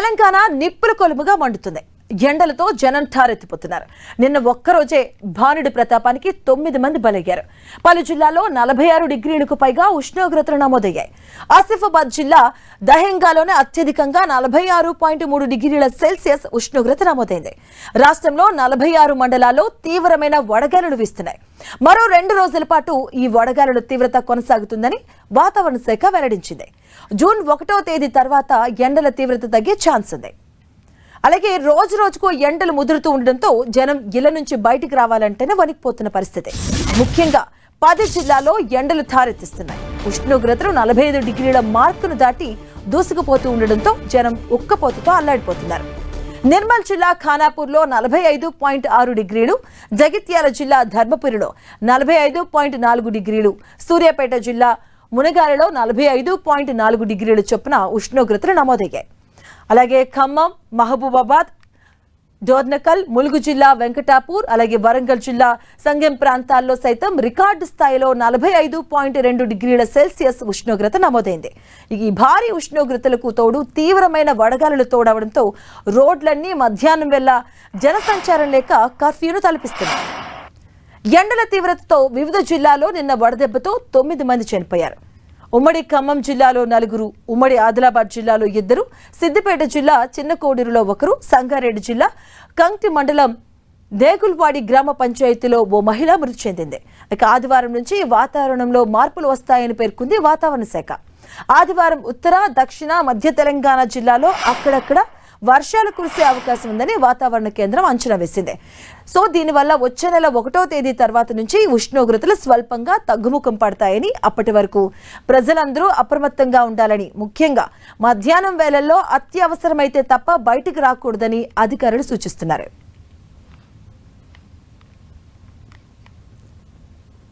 తెలంగాణ నిప్పుల కొలుముగా మండుతుంది. ఎండలతో జనం ఠారెత్తిపోతున్నారు. నిన్న ఒక్కరోజే భానుడి ప్రతాపానికి 9 మంది బలయ్యారు. పలు జిల్లాల్లో 46 డిగ్రీలకు పైగా ఉష్ణోగ్రతలు నమోదయ్యాయి. ఆసిఫాబాద్ జిల్లా దహెంగాలోనే అత్యధికంగా 46.3 డిగ్రీల సెల్సియస్ ఉష్ణోగ్రత నమోదైంది. రాష్ట్రంలో 46 మండలాల్లో తీవ్రమైన వడగాలులు వీస్తున్నాయి. మరో 2 రోజుల పాటు ఈ వడగాలుల తీవ్రత కొనసాగుతుందని వాతావరణ శాఖ వెల్లడించింది. జూన్ 1వ తేదీ తర్వాత ఎండల తీవ్రత తగ్గే ఛాన్స్ ఉంది. అలాగే రోజు రోజుకు ఎండలు ముదురుతూ ఉండడంతో జనం ఇళ్ల నుంచి బయటికి రావాలంటేనే వణికిపోతున్న పరిస్థితి. ముఖ్యంగా 10 జిల్లాల్లో ఎండలు ఠారెత్తిస్తున్నాయి. ఉష్ణోగ్రతలు 45 డిగ్రీల మార్కును దాటి దూసుకుపోతూ ఉండడంతో జనం ఉక్కపోతతో అల్లాడిపోతున్నారు. నిర్మల్ జిల్లా ఖానాపూర్లో 45.6 డిగ్రీలు, జగిత్యాల జిల్లా ధర్మపురిలో 45.4 డిగ్రీలు, సూర్యాపేట జిల్లా మునగాలలో 45.4 డిగ్రీల చొప్పున ఉష్ణోగ్రతలు నమోదయ్యాయి. అలాగే ఖమ్మం, మహబూబాబాద్, డోర్నకల్, ములుగు జిల్లా వెంకటాపూర్, అలాగే వరంగల్ జిల్లా సంగెం ప్రాంతాల్లో సైతం రికార్డు స్థాయిలో 45.2 డిగ్రీల సెల్సియస్ ఉష్ణోగ్రత నమోదైంది. ఈ భారీ ఉష్ణోగ్రతలకు తోడు తీవ్రమైన వడగాలులు తోడవడంతో రోడ్లన్నీ మధ్యాహ్నం వేళ జనసంచారం లేక కర్ఫ్యూను తలపిస్తున్నాయి. ఎండల తీవ్రతతో వివిధ జిల్లాల్లో నిన్న వడదెబ్బతో 9 మంది చనిపోయారు. ఉమ్మడి ఖమ్మం జిల్లాలో 4, ఉమ్మడి ఆదిలాబాద్ జిల్లాలో 2, సిద్దిపేట జిల్లా చిన్న కోడూరులో 1, సంగారెడ్డి జిల్లా కంక్టి మండలం దేగుల్వాడి గ్రామ పంచాయతీలో ఓ మహిళ మృతి చెందింది. ఇక ఆదివారం నుంచి వాతావరణంలో మార్పులు వస్తాయని పేర్కొంది వాతావరణ శాఖ. ఆదివారం ఉత్తర, దక్షిణ, మధ్య తెలంగాణ జిల్లాలో అక్కడక్కడ వర్షాలు కురిసే అవకాశం ఉందని వాతావరణ కేంద్రం అంచనా వేసింది. సో దీనివల్ల వచ్చే నెల 1వ తేదీ తర్వాత నుంచి ఉష్ణోగ్రతలు స్వల్పంగా తగ్గుముఖం పడతాయని, అప్పటి వరకు ప్రజలందరూ అప్రమత్తంగా ఉండాలని, ముఖ్యంగా మధ్యాహ్నం వేళల్లో అత్యవసరమైతే తప్ప బయటికి రాకూడదని అధికారులు సూచిస్తున్నారు.